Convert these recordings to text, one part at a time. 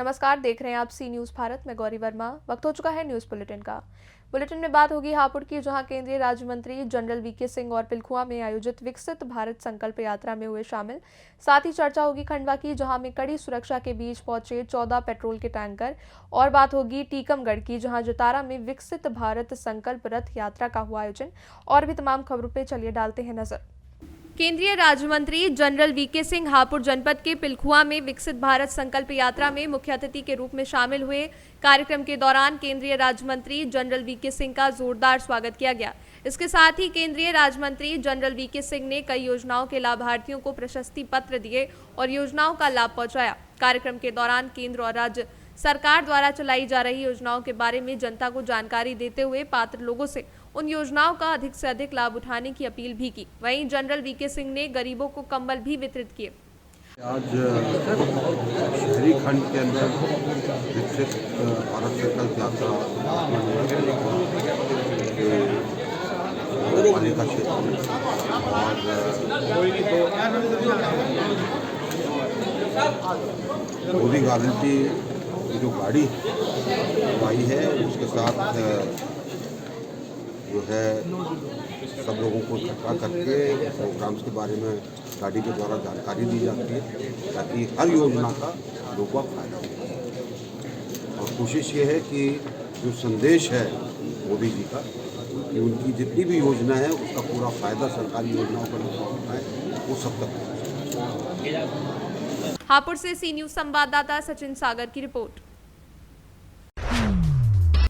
नमस्कार, देख रहे हैं आप सी न्यूज़ भारत में गौरी वर्मा। वक्त हो चुका है न्यूज़ बुलेटिन का। बुलेटिन में बात होगी हापुड़ की, जहां केंद्रीय राज्य मंत्री जनरल वीके सिंह और पिलखुआ में आयोजित विकसित भारत संकल्प यात्रा में हुए शामिल। साथ ही चर्चा होगी खंडवा की, जहां में कड़ी सुरक्षा के बीच पहुंचे 14 पेट्रोल के टैंकर। और बात होगी टीकमगढ़ की, जहां जतारा में विकसित भारत संकल्प रथ यात्रा का हुआ आयोजन। और भी तमाम खबरों पर चलिए डालते हैं नजर। केंद्रीय राज्य मंत्री जनरल वीके सिंह हापुड़ जनपद के पिलखुआ में विकसित भारत संकल्प यात्रा में मुख्य अतिथि के रूप में शामिल हुए। कार्यक्रम के दौरान केंद्रीय राज्य मंत्री जनरल वीके सिंह का जोरदार स्वागत किया गया। इसके साथ ही केंद्रीय राज्य मंत्री जनरल वीके सिंह ने कई योजनाओं के लाभार्थियों को प्रशस्ति पत्र दिए और योजनाओं का लाभ पहुंचाया। कार्यक्रम के दौरान केंद्र और राज्य सरकार द्वारा चलाई जा रही योजनाओं के बारे में जनता को जानकारी देते हुए पात्र लोगों से उन योजनाओं का अधिक से अधिक लाभ उठाने की अपील भी की। वहीं जनरल वीके सिंह ने गरीबों को कंबल भी वितरित किए। आज शहरी खंड के अंदर विकसित भारत संकल्प यात्रा पालिका क्षेत्र और मोदी गारंटी की जो गाड़ी आई है उसके साथ जो है सब लोगों को इकट्ठा करके प्रोग्राम्स के बारे में गाड़ी के द्वारा जानकारी दी जाती है, ताकि हर योजना का लोगों को फायदा हो। और कोशिश ये है कि जो संदेश है मोदी जी का कि उनकी जितनी भी योजना है उसका पूरा फायदा सरकारी योजनाओं का लोग है वो सब तक पहुँचे। हापुड़ से सी न्यूज़ संवाददाता सचिन सागर की रिपोर्ट।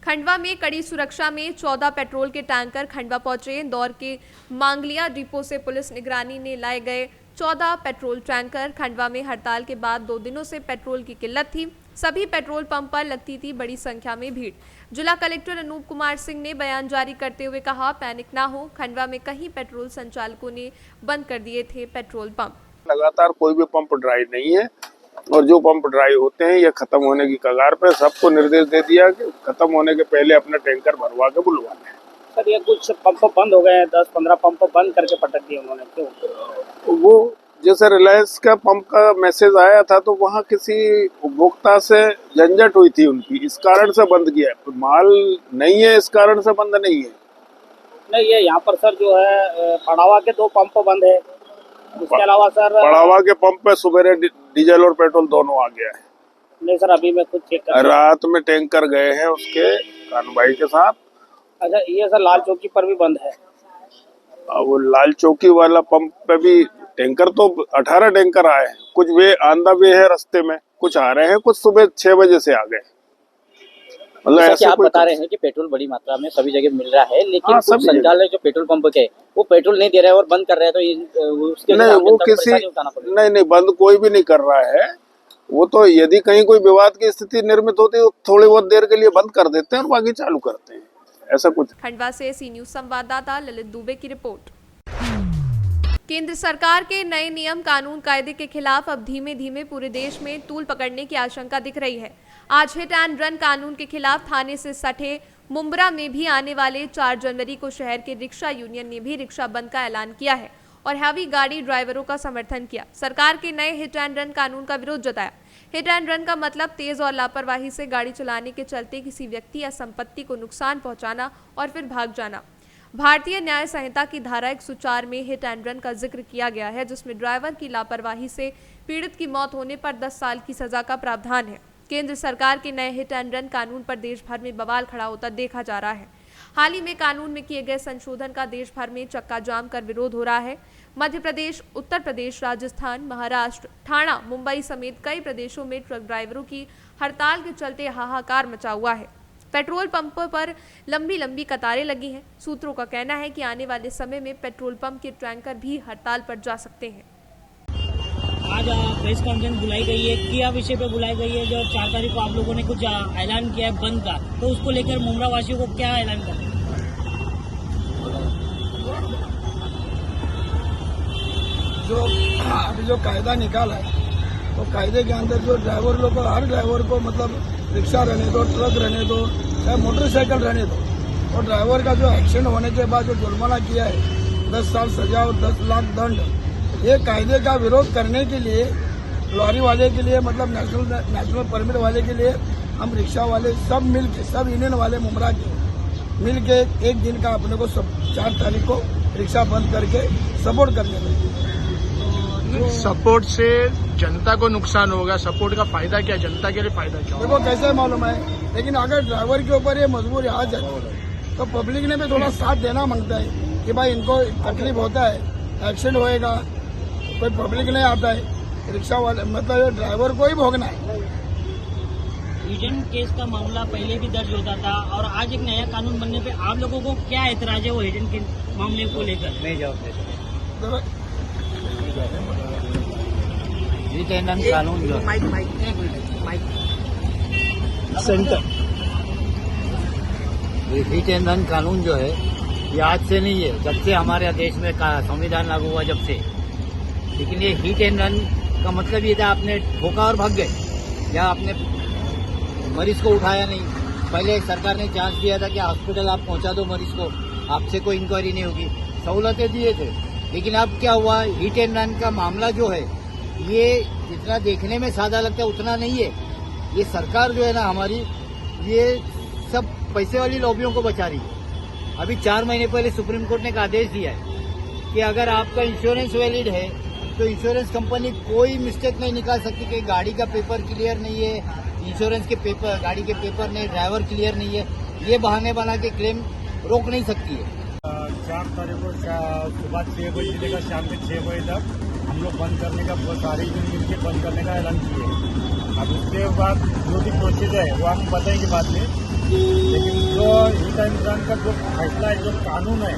खंडवा में कड़ी सुरक्षा में 14 पेट्रोल के टैंकर खंडवा पहुंचे। इंदौर के मांगलिया डिपो से पुलिस निगरानी ने लाए गए 14 पेट्रोल टैंकर। खंडवा में हड़ताल के बाद 2 दिनों से पेट्रोल की किल्लत थी। सभी पेट्रोल पंप पर लगती थी बड़ी संख्या में भीड़। जिला कलेक्टर अनूप कुमार सिंह ने बयान जारी करते हुए कहा, पैनिक ना हो, खंडवा में कई पेट्रोल संचालकों ने बंद कर दिए थे पेट्रोल पंप। लगातार कोई भी पंप ड्राई नहीं है और जो पंप ड्राई होते हैं ये खत्म होने की कगार पे। सबको निर्देश दे दिया कि खत्म होने के पहले अपना टैंकर भरवा के बुलवा लें। सर ये कुछ पंप बंद हो गए हैं, 10-15 पंप बंद करके पटक दिए उन्होंने, क्यों? वो जैसे रिलायंस का पंप का मैसेज आया था तो वहाँ किसी उपभोक्ता से झंझट हुई थी उनकी, इस कारण से बंद किया है। माल नहीं है इस कारण से बंद नहीं है। नहीं, ये यहाँ पर सर जो है पड़ावा के 2 पंप बंद है। इसके अलावा सर पड़ावा के पंप पे सुबह डीजल और पेट्रोल दोनों आ गया है। नहीं सर, अभी मैं खुद चेक कर रात में टैंकर गए हैं उसके कानबाई के साथ। अच्छा, ये सर लाल चौकी पर भी बंद है। वो लाल चौकी वाला पंप पे भी टैंकर तो 18 टैंकर आए हैं। कुछ वे आंदा वे है रास्ते में, कुछ आ रहे हैं, कुछ सुबह 6 बजे से आ गए। मतलब ऐसे आप बता रहे हैं कि पेट्रोल बड़ी मात्रा में सभी जगह मिल रहा है, लेकिन कुछ संचालक जो पेट्रोल पंप के वो पेट्रोल नहीं दे रहे हैं और बंद कर रहे हैं, तो उसके नहीं वो किसी नहीं बंद कोई भी नहीं कर रहा है। वो तो यदि कहीं कोई विवाद की स्थिति निर्मित होती है तो थोड़ी बहुत देर के लिए बंद कर देते हैं और बाकी चालू करते हैं, ऐसा कुछ। खंडवा से सी न्यूज़ संवाददाता ललित दुबे की रिपोर्ट। केंद्र सरकार के नए नियम कानून कायदे के खिलाफ अब धीमे धीमे पूरे देश में तूल पकड़ने की आशंका दिख रही है। आज हिट एंड रन कानून के खिलाफ थाने से सटे मुंब्रा में भी आने वाले 4 जनवरी को शहर के रिक्शा यूनियन ने भी रिक्शा बंद का ऐलान किया है और हैवी गाड़ी ड्राइवरों का समर्थन किया। सरकार के नए हिट एंड रन कानून का विरोध जताया। हिट एंड रन का मतलब तेज और लापरवाही से गाड़ी चलाने के चलते किसी व्यक्ति या संपत्ति को नुकसान पहुंचाना और फिर भाग जाना। भारतीय न्याय संहिता की धारा 104 में हिट एंड रन का जिक्र किया गया है, जिसमें ड्राइवर की लापरवाही से पीड़ित की मौत होने पर 10 साल की सजा का प्रावधान है। केंद्र सरकार के नए हिट एंड रन कानून पर देश भर में बवाल खड़ा होता देखा जा रहा है। हाल ही में कानून में किए गए संशोधन का देश भर में चक्का जाम कर विरोध हो रहा है। मध्य प्रदेश, उत्तर प्रदेश, राजस्थान, महाराष्ट्र, ठाणा, मुंबई समेत कई प्रदेशों में ट्रक ड्राइवरों की हड़ताल के चलते हाहाकार मचा हुआ है। पेट्रोल पंपों पर लंबी लंबी कतारें लगी हैं। सूत्रों का कहना है कि आने वाले समय में पेट्रोल पंप के टैंकर भी हड़ताल पर जा सकते हैं। आज प्रेस कॉन्फ्रेंस बुलाई गई है, क्या विषय पे बुलाई गई है? जो 4 तारीख को आप लोगों ने कुछ ऐलान किया है बंद का, तो उसको लेकर मुंब्रा वासियों को क्या ऐलान करना है? जो अभी जो कायदा निकाला है तो कायदे के अंदर जो ड्राइवर लोग को, हर ड्राइवर को मतलब रिक्शा रहने दो, ट्रक रहने दो, चाहे मोटरसाइकिल रहने दो, और ड्राइवर का जो एक्सीडेंट होने के बाद जो जुर्माना किया है 10 साल सजा और 10 लाख दंड, ये कायदे का विरोध करने के लिए लॉरी वाले के लिए मतलब नेशनल परमिट वाले के लिए हम रिक्शा वाले सब मिल के, सब यूनियन वाले मुमरा के मिल के एक दिन का अपने को 4 तारीख को रिक्शा बंद करके सपोर्ट करने लगे। सपोर्ट से जनता को नुकसान होगा, सपोर्ट का फायदा क्या, जनता के लिए फायदा क्या? देखो कैसे मालूम है, लेकिन अगर ड्राइवर के ऊपर ये मजबूरी आ जाए तो पब्लिक ने भी थोड़ा साथ देना मांगता है कि भाई इनको तकलीफ होता है, एक्सीडेंट होएगा, कोई पब्लिक नहीं आता है, रिक्शा वाले मतलब ड्राइवर को ही भोगना है। हिडन केस का मामला पहले भी दर्ज होता था और आज एक नया कानून बनने पे आप लोगों को क्या एतराज है वो हिडन के मामले को लेकर? नहीं जवाब कानून जो हिट एंड रन कानून जो है ये आज से नहीं है, जब से हमारे देश में संविधान लागू हुआ जब से। लेकिन ये हिट एंड रन का मतलब ये था आपने ठोका और भाग गए, या आपने मरीज को उठाया नहीं। पहले सरकार ने चांस दिया था कि हॉस्पिटल आप पहुंचा दो मरीज को, आपसे कोई इंक्वायरी नहीं होगी, सहूलतें दिए थे। लेकिन अब क्या हुआ, हिट एंड रन का मामला जो है ये जितना देखने में सादा लगता है उतना नहीं है। ये सरकार जो है ना हमारी, ये सब पैसे वाली लॉबियों को बचा रही है। अभी 4 महीने पहले सुप्रीम कोर्ट ने एक आदेश दिया है कि अगर आपका इंश्योरेंस वैलिड है तो इंश्योरेंस कंपनी कोई मिस्टेक नहीं निकाल सकती कि गाड़ी का पेपर क्लियर नहीं है, इंश्योरेंस के पेपर, गाड़ी के पेपर नहीं, ड्राइवर क्लियर नहीं है, ये बहाने बना के क्लेम रोक नहीं सकती है। 4 तारीख को सुबह 6 बजे से लेकर शाम के 6 बजे तक हम लोग बंद करने का, सारी यूनियन मिलकर बंद करने का ऐलान किए। अब उसके बाद जो भी प्रोसीजर है वो हम बताएंगे बाद में। लेकिन जो हिट एंड रन का जो फैसला है, जो कानून है,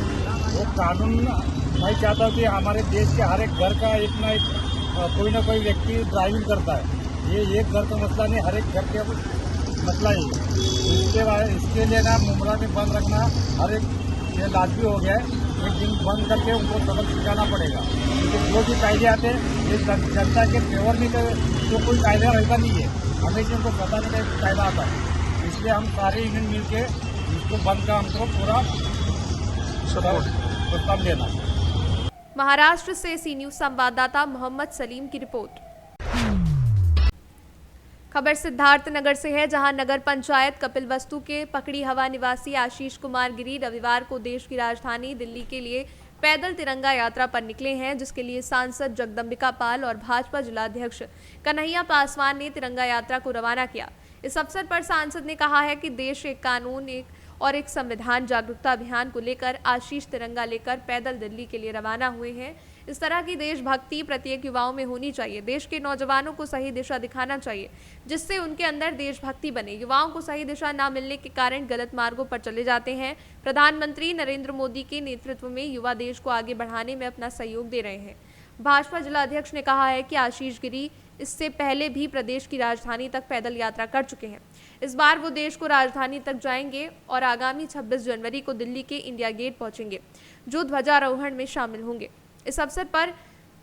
वो कानून मैं चाहता हूँ कि हमारे देश के हर एक घर का एक कोई ना कोई व्यक्ति ड्राइविंग करता है। ये एक घर का मसला नहीं, हर एक घर का मसला ही। इसके लिए ना मुमरा में बंद रखना हर एक ये लाजमी हो गया है। एक दिन बंद करके उनको सबक सिखाना पड़ेगा, क्योंकि जो भी कायदे आते हैं ये जनता के फेवर में तो कोई कायदा रहता नहीं है, हमेशा उनको बताने का एक कायदा आता है। इसलिए हम सारे यूनियन मिल के इसको बंद का हमको पूरा सपोर्ट देना। महाराष्ट्र से सी न्यूज संवाददाता मोहम्मद सलीम की रिपोर्ट। खबर सिद्धार्थनगर से है, जहां नगर पंचायत कपिलवस्तु के पकड़ी हवा निवासी आशीष कुमार गिरी रविवार को देश की राजधानी दिल्ली के लिए पैदल तिरंगा यात्रा पर निकले हैं, जिसके लिए सांसद जगदम्बिका पाल और भाजपा जिलाध्यक्ष कन्हैया पासवान ने तिरंगा यात्रा को रवाना किया। इस अवसर पर सांसद ने कहा है कि देश एक कानून एक संविधान जागरूकता अभियान को लेकर आशीष तिरंगा लेकर पैदल दिल्ली के लिए रवाना हुए हैं। इस तरह की देशभक्ति प्रत्येक युवाओं में होनी चाहिए। देश के नौजवानों को सही दिशा दिखाना चाहिए, जिससे उनके अंदर देशभक्ति बने। युवाओं को सही दिशा न मिलने के कारण गलत मार्गों पर चले जाते हैं। प्रधानमंत्री नरेंद्र मोदी के नेतृत्व में युवा देश को आगे बढ़ाने में अपना सहयोग दे रहे हैं। भाजपा जिलाध्यक्ष ने कहा है कि आशीष गिरी इससे पहले भी प्रदेश की राजधानी तक पैदल यात्रा कर चुके हैं। इस बार वो देश को राजधानी तक जाएंगे और आगामी 26 जनवरी को दिल्ली के इंडिया गेट पहुंचेंगे, जो ध्वजारोहण में शामिल होंगे। इस अवसर पर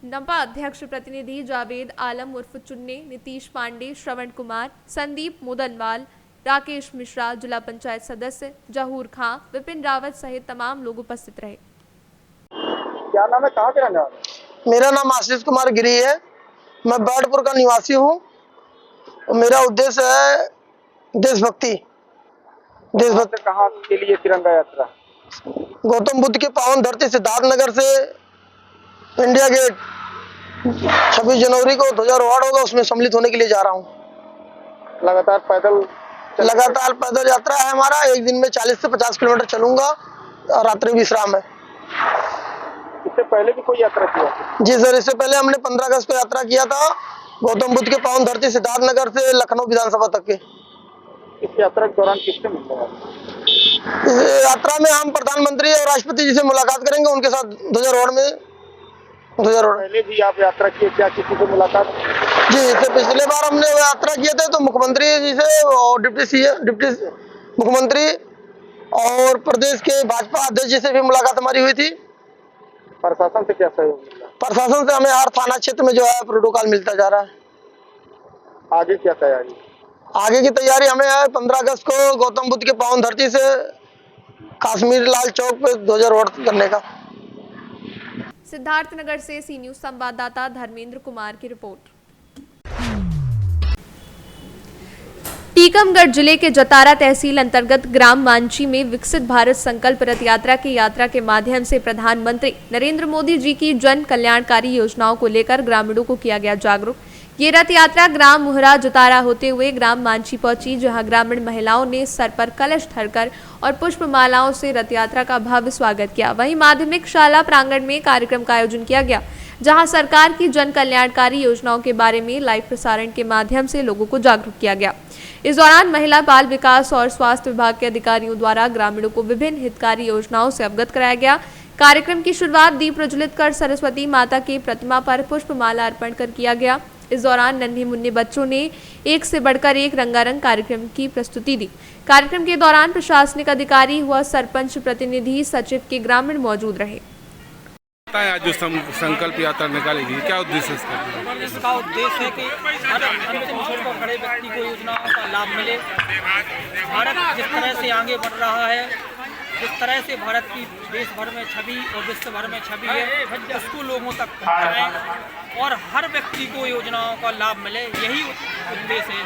नपा अध्यक्ष प्रतिनिधि जावेद आलम उर्फ चुन्ने, नीतीश पांडे, श्रवण कुमार, संदीप मोदनवाल, राकेश मिश्रा, जिला पंचायत सदस्य जहूर खां, विपिन रावत सहित तमाम लोग उपस्थित रहे। क्या नाम है, कहाँ के रहने वाले? मेरा नाम आशीष कुमार गिरी है, मैं बैडपुर का निवासी हूँ और मेरा उद्देश्य है देशभक्ति। कहाँ के लिए तिरंगा यात्रा? गौतम बुद्ध की पावन धरती सिद्धार्थनगर से इंडिया गेट 26 जनवरी को ध्वजारोहण होगा, उसमें सम्मिलित होने के लिए जा रहा हूँ। लगातार पैदल यात्रा है हमारा। एक दिन में 40 से 50 किलोमीटर चलूंगा और रात्रि विश्राम है। इससे पहले भी कोई यात्रा किया? जी सर, इससे पहले हमने 15 अगस्त को यात्रा किया था, गौतम बुद्ध के पावन धरती सिद्धार्थनगर से लखनऊ विधानसभा तक के। इस यात्रा के दौरान किससे मिलते हैं? इस यात्रा में हम प्रधानमंत्री और राष्ट्रपति जी से मुलाकात करेंगे, उनके साथ ध्वजारोहण में। पहले भी आप यात्रा किए, क्या किसी से मुलाकात? जी, इससे पिछले बार हमने यात्रा किए थे तो मुख्यमंत्री जी से और डिप्टी मुख्यमंत्री और प्रदेश के भाजपा अध्यक्ष जी से भी मुलाकात हमारी हुई थी। प्रशासन से क्या सहयोग मिला? प्रशासन से हमें हर थाना क्षेत्र में जो है प्रोटोकॉल मिलता जा रहा है। आगे क्या तैयारी? आगे की तैयारी हमें है 15 अगस्त को गौतम बुद्ध के पावन धरती से कश्मीर लाल चौक पे ध्वजारोहण करने का। सिद्धार्थनगर से सी न्यूज संवाददाता धर्मेंद्र कुमार की रिपोर्ट। टीकमगढ़ जिले के जतारा तहसील अंतर्गत ग्राम मांझी में विकसित भारत संकल्प रथ यात्रा की यात्रा के माध्यम से प्रधानमंत्री नरेंद्र मोदी जी की जन कल्याणकारी योजनाओं को लेकर ग्रामीणों को किया गया जागरूक। ये रथ यात्रा ग्राम मुहरा जतारा होते हुए ग्राम मांझी पहुंची, जहां ग्रामीण महिलाओं ने सर पर कलश धरकर और पुष्प मालाओं से रथ यात्रा का भव्य स्वागत किया। वहीं माध्यमिक शाला प्रांगण में कार्यक्रम का आयोजन किया गया, जहां सरकार की जन कल्याणकारी योजनाओं के बारे में लाइव प्रसारण के माध्यम से लोगों को जागरूक किया गया। इस दौरान महिला बाल विकास और स्वास्थ्य विभाग के अधिकारियों द्वारा ग्रामीणों को विभिन्न हितकारी योजनाओं से अवगत कराया गया। कार्यक्रम की शुरुआत दीप प्रज्वलित कर सरस्वती माता की प्रतिमा पर पुष्प माला अर्पण कर किया गया। इस दौरान नन्हे मुन्ने बच्चों ने एक से बढ़कर एक रंगारंग कार्यक्रम की प्रस्तुति दी। कार्यक्रम के दौरान प्रशासनिक अधिकारी व सरपंच प्रतिनिधि, सचिव के ग्रामीण मौजूद रहे। आज जो संकल्प यात्रा निकाली गई, क्या उद्देश्य है इसका? उद्देश्य है कि हर अंतिम छोर पर खड़े व्यक्ति को योजनाओं का लाभ मिले। भारत जिस तरह से आगे बढ़ रहा है, जिस तरह से भारत की देश भर में छवि और विश्व भर में छवि है, उसको लोगों तक पहुँचाएं और हर व्यक्ति को योजनाओं का लाभ मिले, यही उद्देश्य है।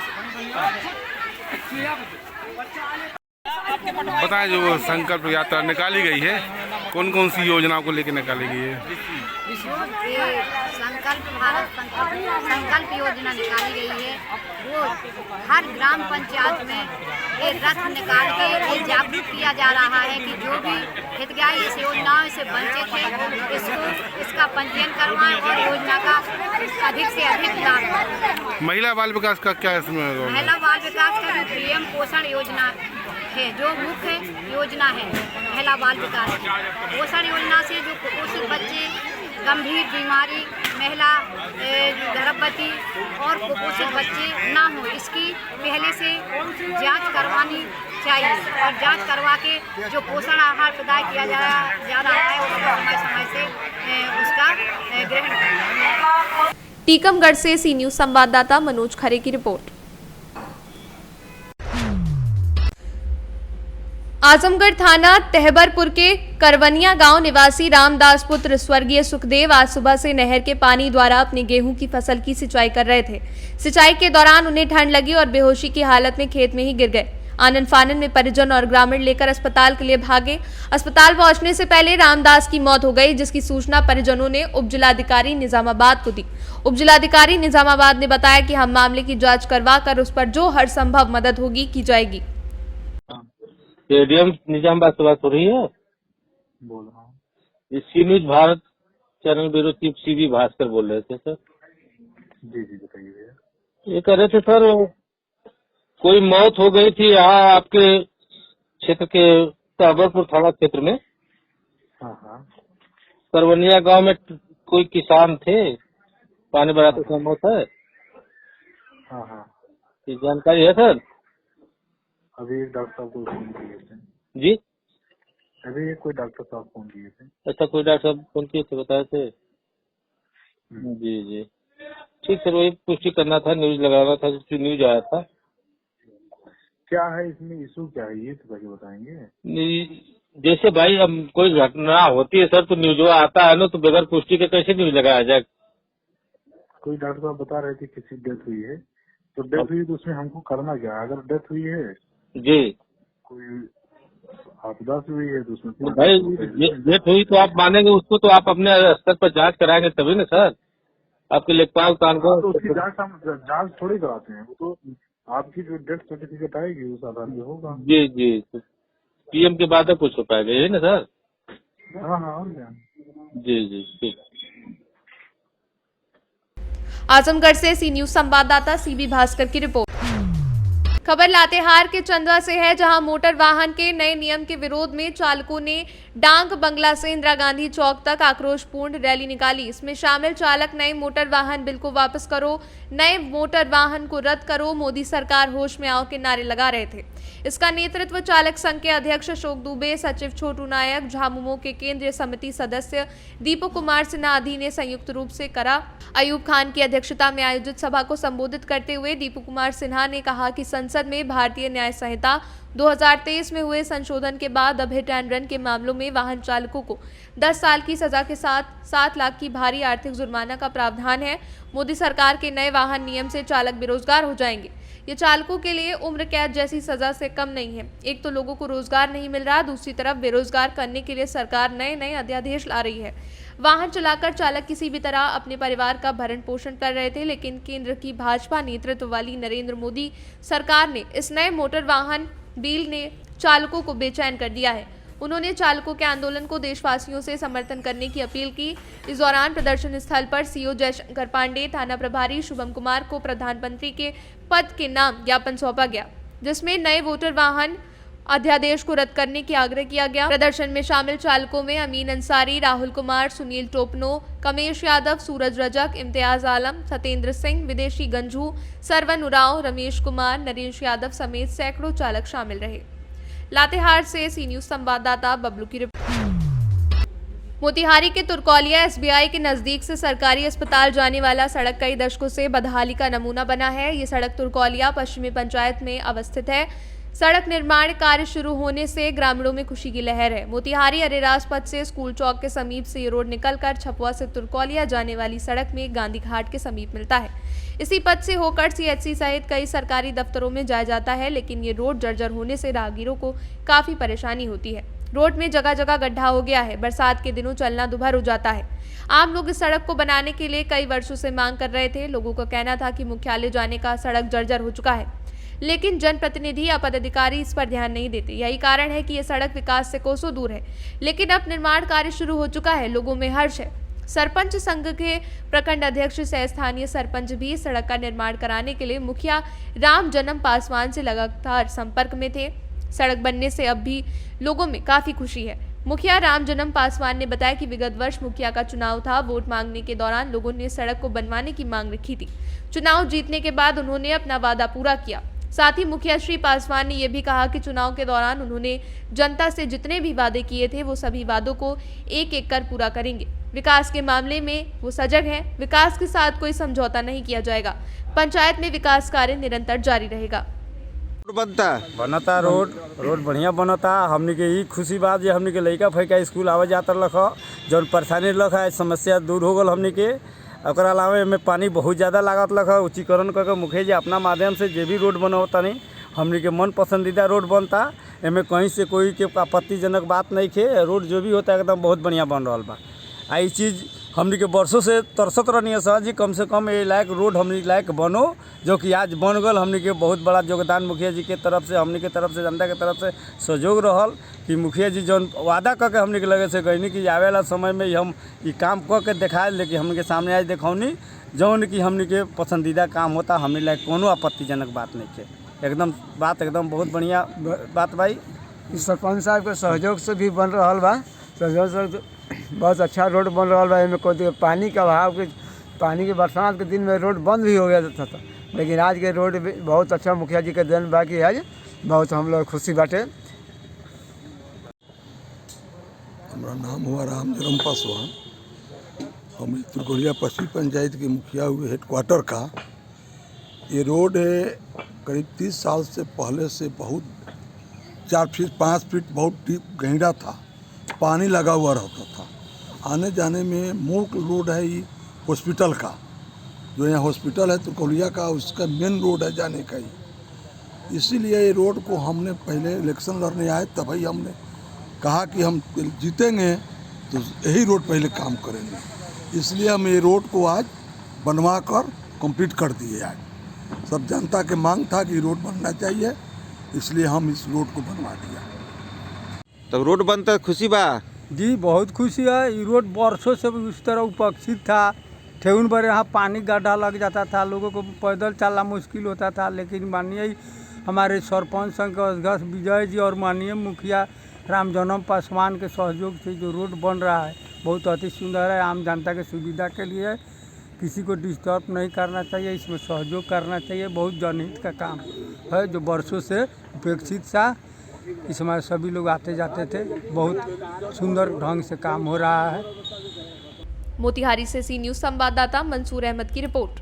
बताएं, जो संकल्प यात्रा निकाली गई है, कौन कौन सी योजनाओं को लेकर निकाली गई है? संकल्प योजना निकाली गई है। वो हर ग्राम पंचायत में ये रथ निकाल के ये जागरूक किया जा रहा है कि जो भी हितग्राही इस योजनाओं से वंचित है, इसका पंजीयन करवाएं और योजना का अधिक से अधिक लाभ। महिला बाल विकास का क्या इसमें? महिला बाल विकास का पीएम पोषण योजना है, जो मुख्य योजना है महिला बाल विकास की। पोषण योजना से जो कुपोषित बच्चे, गंभीर बीमारी, महिला गर्भवती और कुपोषित बच्चे ना हो, इसकी पहले से जांच करवानी चाहिए और जांच करवा के जो पोषण आहार प्रदान किया जा रहा है उसका समय समय से उसका ग्रहण करना। टीकमगढ़ से सी न्यूज संवाददाता मनोज खरे की रिपोर्ट। आजमगढ़ थाना तहबरपुर के करवनिया गांव निवासी रामदास पुत्र स्वर्गीय सुखदेव आज सुबह से नहर के पानी द्वारा अपनी गेहूं की फसल की सिंचाई कर रहे थे। सिंचाई के दौरान उन्हें ठंड लगी और बेहोशी की हालत में खेत में ही गिर गए। आनन फानन में परिजन और ग्रामीण लेकर अस्पताल के लिए भागे। अस्पताल पहुंचने से पहले रामदास की मौत हो गई, जिसकी सूचना परिजनों ने उप जिलाधिकारी निजामाबाद को दी। उप जिलाधिकारी निजामाबाद ने बताया कि हम मामले की जाँच करवा कर उस पर जो हर संभव मदद होगी की जाएगी। एडीएम निजामाबाद से बात हो रही है? बोल रहा हूँ। C news Bharat channel bureau chief CB Bhaskar बोल रहे थे सर। जी जी बताइए। ये कह रहे थे सर, कोई मौत हो गई थी यहाँ आपके क्षेत्र के तहबरपुर थाना क्षेत्र में। हाँ। करवनिया गांव में कोई किसान थे, पानी बढ़ाते समय मौत है। हाँ। ये जानकारी है सर? अभी एक डॉक्टर साहब को फोन किए थे जी। अभी कोई डॉक्टर साहब फोन किए थे। अच्छा, कोई डॉक्टर साहब फोन किए थे, बताए थे? जी। ठीक सर, वही पुष्टि करना था, न्यूज लगाना था, जो न्यूज आया था। क्या है इसमें इशू, क्या है ये तो भाई बताएंगे। जैसे भाई अब कोई घटना होती है सर तो न्यूज आता है ना, तो बगैर पुष्टि के कैसे न्यूज लगाया जाए? कोई डॉक्टर साहब बता रहे थे किसी डेथ हुई है, तो डेथ हुई तो उसमें हमको करना क्या? अगर डेथ हुई है जी, कोई आपदा से हुई है तो उसमें भाई डेथ हुई तो आप मानेंगे उसको, तो आप अपने स्तर पर जांच कराएंगे तभी ना सर। आपके लेखपाल कान को तो उसकी जांच थोड़ी कराते हैं, वो तो आपकी जो डेथ सर्टिफिकेट आएगी उस आधार पे होगा। जी, तो पीएम के बाद कुछ हो पाएगा, यही ना सर? हाँ। जी ठीक। आजमगढ़ से सी न्यूज संवाददाता सीबी भास्कर की रिपोर्ट। खबर लातेहार के चंदवा से है, जहां मोटर वाहन के नए नियम के विरोध में चालकों ने डांग बंगला से इंदिरा गांधी चौक तक आक्रोशपूर्ण रैली निकाली। इसमें शामिल चालक नए मोटर वाहन बिल को वापस करो, नए मोटर वाहन को रद्द करो, मोदी सरकार होश में आओ के नारे लगा रहे थे। इसका नेतृत्व चालक संघ के अध्यक्ष अशोक दुबे, सचिव छोटू नायक, झामुमो के केंद्रीय समिति सदस्य दीपक कुमार सिन्हा आदि ने संयुक्त रूप से करा। अयूब खान की अध्यक्षता में आयोजित सभा को संबोधित करते हुए दीपक कुमार सिन्हा ने कहा कि संसद में भारतीय न्याय संहिता 2023 में हुए संशोधन के बाद अब हिट एंड रन के मामलों में वाहन चालकों को 10 साल की सजा के साथ 7 लाख की भारी आर्थिक जुर्माना का प्रावधान है। मोदी सरकार के नए वाहन नियम से चालक बेरोजगार हो जाएंगे। ये चालकों के लिए उम्र कैद जैसी सजा से कम नहीं है। एक तो लोगों को रोजगार नहीं मिल रहा, दूसरी तरफ बेरोजगार करने के लिए सरकार नए नए अध्यादेश ला रही है। वाहन चलाकर चालक किसी भी तरह अपने परिवार का भरण पोषण कर रहे थे, लेकिन केंद्र की भाजपा नेतृत्व वाली नरेंद्र मोदी सरकार ने इस नए मोटर वाहन बिल ने चालकों को बेचैन कर दिया है। उन्होंने चालकों के आंदोलन को देशवासियों से समर्थन करने की अपील की। इस दौरान प्रदर्शन स्थल पर सीओ जयशंकर पांडे, थाना प्रभारी शुभम कुमार को प्रधानमंत्री के पद के नाम ज्ञापन सौंपा गया, जिसमें नए मोटर वाहन अध्यादेश को रद्द करने की आग्रह किया गया। प्रदर्शन में शामिल चालकों में अमीन अंसारी, राहुल कुमार, सुनील टोपनो, कमेश यादव, सूरज रजक, इम्तियाज आलम, सतेंद्र सिंह, विदेशी गंजू, सरवन उरांव, रमेश कुमार, नरेश यादव समेत सैकड़ों चालक शामिल रहे। लातेहार से सी न्यूज संवाददाता बबलू की रिपोर्ट। मोतिहारी के तुरकौलिया एसबीआई के नजदीक से सरकारी अस्पताल जाने वाला सड़क कई दशकों से बदहाली का नमूना बना है। ये सड़क तुरकौलिया पश्चिमी पंचायत में अवस्थित है। सड़क निर्माण कार्य शुरू होने से ग्रामीणों में खुशी की लहर है। मोतिहारी अरेराज पथ से स्कूल चौक के समीप से ये रोड निकलकर छपुआ से तुरकौलिया जाने वाली सड़क में गांधी घाट के समीप मिलता है। इसी पथ से होकर सीएचसी सहित कई सरकारी दफ्तरों में जाया जाता है, लेकिन ये रोड जर्जर होने से राहगीरों को काफी परेशानी होती है। रोड में जगह जगह गड्ढा हो गया है। बरसात के दिनों चलना दुभर हो जाता है। आम लोग इस सड़क को बनाने के लिए कई वर्षों से मांग कर रहे थे। लोगों का कहना था कि मुख्यालय जाने का सड़क जर्जर हो चुका है, लेकिन जनप्रतिनिधि या पदाधिकारी इस पर ध्यान नहीं देते। यही कारण है कि यह सड़क विकास से कोसों दूर है, लेकिन अब निर्माण कार्य शुरू हो चुका है। लोगों में हर्ष है। सरपंच संघ के प्रखंड अध्यक्ष सह स्थानीय सरपंच भी इस सड़क का निर्माण कराने के लिए मुखिया राम जन्म पासवान से लगातार संपर्क में थे। सड़क बनने से अब भी लोगों में काफी खुशी है। मुखिया राम जन्म पासवान ने बताया कि विगत वर्ष मुखिया का चुनाव था। वोट मांगने के दौरान लोगों ने सड़क को बनवाने की मांग रखी थी। चुनाव जीतने के बाद उन्होंने अपना वादा पूरा किया। साथ ही मुखिया श्री पासवान ने यह भी कहा कि चुनाव के दौरान उन्होंने जनता से जितने भी वादे किए थे वो सभी वादों को एक एक कर पूरा करेंगे। विकास के मामले में वो सजग हैं। विकास के साथ कोई समझौता नहीं किया जाएगा। पंचायत में विकास कार्य निरंतर जारी रहेगा। बनता रोड बढ़िया बनता। हमने के ही खुशी बात जे हमने के लड़का फैका स्कूल आवे जाता लख जौन परेशानी लख समस्या दूर हो गल। हमने के ओकरा अलावा में पानी बहुत ज़्यादा लागत लख उच्चीकरण करके मुखिया जी अपना माध्यम से जे भी रोड बनता नहीं हमने के मन पसंदीदा रोड बनता। एमें कहीं से कोई के आपत्तिजनक बात नहीं खे। रोड जो भी होता है एकदम बहुत बढ़िया बन रहा बा। आ ये चीज़ हमने के वर्षों से तरसत रहनी सर जी कम से कम ये लायक रोड हमने लायक बनो, जो कि आज बन गल। हमने के बहुत बड़ा योगदान मुखिया जी के तरफ से, हमने के तरफ से, जनता के तरफ से सहयोग रहल कि मुखिया जी जौन वादा करके हमने के लगे से गईनी कि आवे वाला समय में हम ये काम करके दिखाए, लेकिन हमने के सामने आज देखौनी जौन कि हमने के पसंदीदा काम होता। हमने लायक कोनो आपत्तिजनक बात नहीं है। एकदम बात एकदम बहुत बढ़िया बात भाई। सरपंच साहब के सहयोग से भी बन रहा बा। सहयोग से बहुत अच्छा रोड बन रहा बा। एमें कोई पानी का अभाव के पानी के बरसात के दिन में रोड बंद भी हो गया था, लेकिन आज के रोड बहुत अच्छा मुखिया जी के देन बाकी आज बहुत हम लोग खुशी बाटे। हमारा नाम हुआ राम जन्म पासवान। हम तुरकौलिया पश्चिमी पंचायत के मुखिया हुए हेडक्वार्टर का। ये रोड है करीब 30 साल से पहले से बहुत 4 फीट 5 फीट बहुत डीप गहरा था। पानी लगा हुआ रहता था। आने जाने में मुख्य रोड है ये हॉस्पिटल का, जो यहाँ हॉस्पिटल है तुरकौलिया का, उसका मेन रोड है जाने का ही। इसीलिए ये रोड को हमने पहले इलेक्शन लड़ने आए तभी हमने कहा कि हम जीतेंगे तो यही रोड पहले काम करेंगे। इसलिए हम ये रोड को आज बनवा कर कंप्लीट कर दिए। आज सब जनता के मांग था कि रोड बनना चाहिए, इसलिए हम इस रोड को बनवा दिया। तब रोड बनता खुशी बा जी, बहुत खुशी है। ये रोड वर्षों से उस तरह उपेक्षित था। ठेहुन पर यहाँ पानी गड्ढा लग जाता था, लोगों को पैदल चलना मुश्किल होता था। लेकिन माननीय हमारे सरपंच संघ के अध्यक्ष विजय जी और माननीय मुखिया राम जन्म पासवान के सहयोग से जो रोड बन रहा है बहुत अति सुंदर है। आम जनता के सुविधा के लिए, किसी को डिस्टर्ब नहीं करना चाहिए, इसमें सहयोग करना चाहिए। बहुत जनहित का काम है जो वर्षों से उपेक्षित था। इस समय सभी लोग आते जाते थे। बहुत सुंदर ढंग से काम हो रहा है। मोतिहारी से सी न्यूज संवाददाता मंसूर अहमद की रिपोर्ट।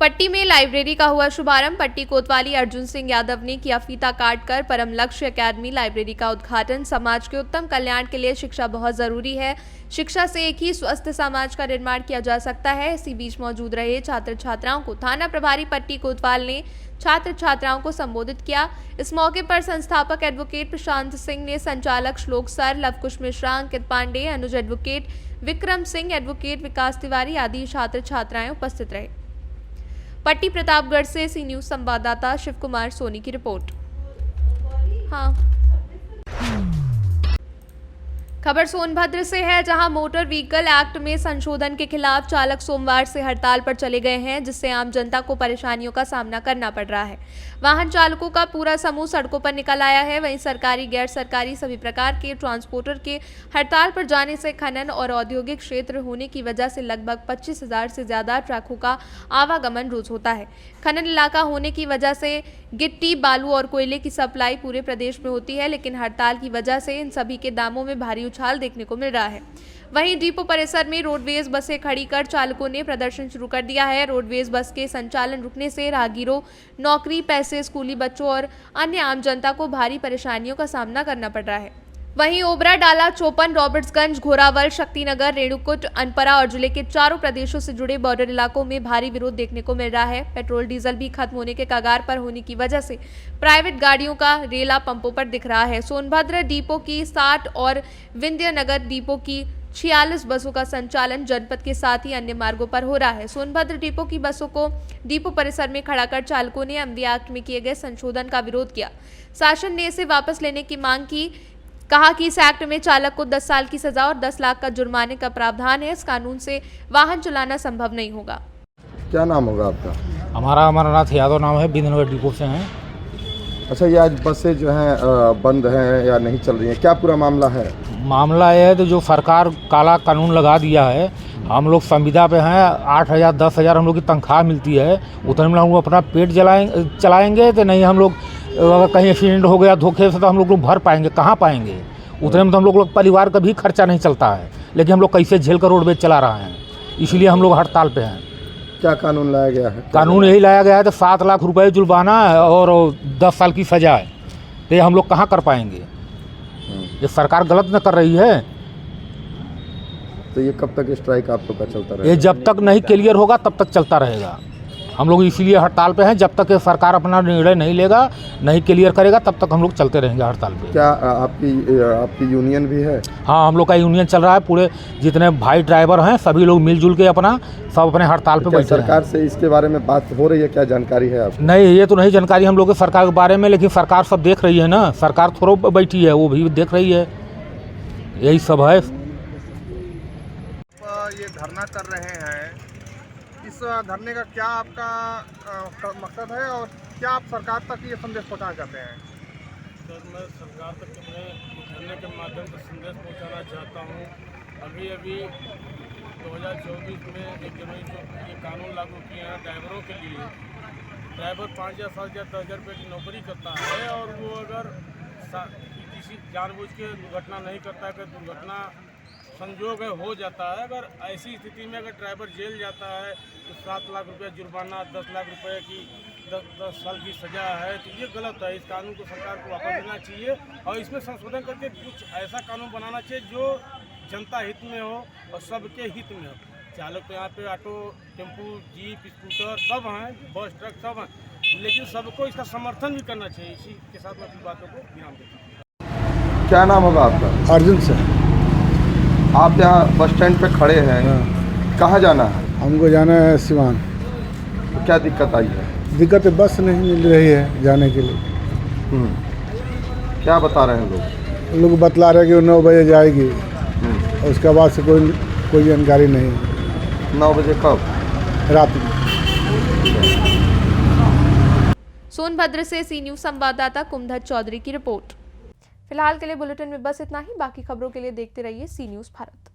पट्टी में लाइब्रेरी का हुआ शुभारंभ। पट्टी कोतवाली अर्जुन सिंह यादव ने किया फीता काटकर परम लक्ष्य अकादमी लाइब्रेरी का उद्घाटन। समाज के उत्तम कल्याण के लिए शिक्षा बहुत जरूरी है। शिक्षा से एक ही स्वस्थ समाज का निर्माण किया जा सकता है। इसी बीच मौजूद रहे छात्र छात्राओं को थाना प्रभारी पट्टी कोतवाल ने छात्र छात्राओं को संबोधित किया। इस मौके पर संस्थापक एडवोकेट प्रशांत सिंह ने संचालक श्लोक सर, लवकुश मिश्रा, अंकित पांडे, अनुज एडवोकेट, विक्रम सिंह, एडवोकेट विकास तिवारी आदि छात्र छात्राएं उपस्थित रहे। पट्टी प्रतापगढ़ से सी न्यूज संवाददाता शिव कुमार सोनी की रिपोर्ट। खबर सोनभद्र से है, जहां मोटर व्हीकल एक्ट में संशोधन के खिलाफ चालक सोमवार से हड़ताल पर चले गए हैं, जिससे आम जनता को परेशानियों का सामना करना पड़ रहा है। वाहन चालकों का पूरा समूह सड़कों पर निकल आया है। वहीं सरकारी गैर सरकारी सभी प्रकार के ट्रांसपोर्टर के हड़ताल पर जाने से खनन और औद्योगिक क्षेत्र होने की वजह से लगभग 25,000 से ज्यादा ट्रकों का आवागमन रोज होता है। खनन इलाका होने की वजह से गिट्टी, बालू और कोयले की सप्लाई पूरे प्रदेश में होती है, लेकिन हड़ताल की वजह से इन सभी के दामों में भारी उछाल देखने को मिल रहा है। वहीं डिपो परिसर में रोडवेज बसें खड़ी कर चालकों ने प्रदर्शन शुरू कर दिया है। रोडवेज बस के संचालन रुकने से राहगीरों, नौकरी, पैसे, स्कूली बच्चों और अन्य आम जनता को भारी परेशानियों का सामना करना पड़ रहा है। वहीं ओबरा, डाला, चौपन, रॉबर्ट्सगंज, घोरावल, शक्तिनगर, रेणुकूट, अनपरा और जिले के चारों प्रदेशों से जुड़े बॉर्डर इलाकों में भारी विरोध देखने को मिल रहा है। पेट्रोल डीजल भी खत्म होने के कगार पर होने की वजह से प्राइवेट गाड़ियों का रेला पंपों पर दिख रहा है। सोनभद्र डिपो की 60 और विंध्यनगर डिपो की 46 बसों का संचालन जनपद के साथ ही अन्य मार्गों पर हो रहा है। सोनभद्र डिपो की बसों को डिपो परिसर में खड़ा कर चालकों ने एमवी एक्ट में किए गए संशोधन का विरोध किया। शासन ने इसे वापस लेने की मांग की। कहा कि इस एक्ट में चालक को 10 साल की सजा और 10 लाख का जुर्माने का प्रावधान है। इस कानून से वाहन चलाना संभव नहीं होगा। क्या नाम होगा आपका? हमारा अमरनाथ यादव नाम है, विंध्यनगर डिपो से हैं। अच्छा, ये आज बसें जो हैं बंद हैं या नहीं चल रही हैं, क्या पूरा मामला है? मामला यह है तो जो सरकार काला कानून लगा दिया है, हम लोग संविदा पे हैं, 8,000 10,000 हम लोग की तनख्वाह मिलती है, उतने में हम लोग अपना पेट चलाएंगे तो नहीं। हम लोग अगर कहीं एक्सीडेंट हो गया धोखे से तो हम लोग भर पाएंगे, कहाँ पाएंगे? उतने में तो हम लोग परिवार का भी खर्चा नहीं चलता है, लेकिन हम लोग कैसे झेल कर रोडवेज चला रहे हैं, इसलिए हम लोग हड़ताल पे हैं। क्या कानून लाया गया है? कानून यही लाया गया है तो 7 लाख रुपए जुर्माना है और 10 साल की सजा है। तो ये हम लोग कहाँ कर पाएंगे? ये सरकार गलत न कर रही है। तो ये कब तक स्ट्राइक आप लोग का चलता रहेगा? ये जब तक नहीं क्लियर होगा तब तक चलता रहेगा। हम लोग इसीलिए हड़ताल पे हैं, जब तक सरकार अपना निर्णय नहीं लेगा, नहीं क्लियर करेगा, तब तक हम लोग चलते रहेंगे हड़ताल पे। क्या आपकी यूनियन भी है? हाँ, हम लोग का यूनियन चल रहा है। पूरे जितने भाई ड्राइवर हैं सभी लोग मिलजुल के अपना सब अपने हड़ताल पे बैठे हैं। सरकार से इसके बारे में बात हो रही है? क्या जानकारी है आपको? नहीं, ये तो नहीं जानकारी हम लोग के सरकार के बारे में, लेकिन सरकार सब देख रही है ना। सरकार थोड़ा बैठी है, वो भी देख रही है। यही सब है। ये धरना कर रहे हैं, इस धरने का क्या आपका मकसद है और क्या आप सरकार तक ये संदेश पहुंचाना चाहते हैं? सर, मैं सरकार तक अपने धरने के माध्यम से संदेश पहुंचाना चाहता हूं। अभी 2024 में 1 जनवरी को ये कानून लागू किए हैं ड्राइवरों के लिए। ड्राइवर 5,000 7,000 10,000 रुपये की नौकरी करता है और वो अगर किसी जानबूझ के दुर्घटना नहीं करता है, अगर दुर्घटना संजोग हो जाता है, अगर ऐसी स्थिति में अगर ड्राइवर जेल जाता है तो 7 लाख रुपये जुर्माना, 10 लाख रुपये की 10 साल की सज़ा है। तो ये गलत है। इस कानून को सरकार को वापस लेना चाहिए और इसमें संशोधन करके कुछ ऐसा कानून बनाना चाहिए जो जनता हित में हो और सबके हित में हो। चालक तो यहाँ पे ऑटो, टेम्पू, जीप, स्कूटर सब हैं, बस, ट्रक सब हैं, लेकिन सबको इसका समर्थन भी करना चाहिए। इसी के साथ मैं अपनी बातों को विराम देता हूँ। क्या नाम होगा आपका? अर्जुन सर। आप यहाँ बस स्टैंड पे खड़े हैं, कहाँ जाना है? हमको जाना है सिवान। तो क्या दिक्कत आई है? दिक्कत है, बस नहीं मिल रही है जाने के लिए। क्या बता रहे हैं लोग? लोग बतला रहे हैं कि 9 बजे जाएगी, उसके बाद से कोई जानकारी नहीं। 9 बजे कब? रात में। सोनभद्र से सी न्यूज संवाददाता कुमधर चौधरी की रिपोर्ट। फिलहाल के लिए बुलेटिन में बस इतना ही। बाकी खबरों के लिए देखते रहिए सी न्यूज भारत।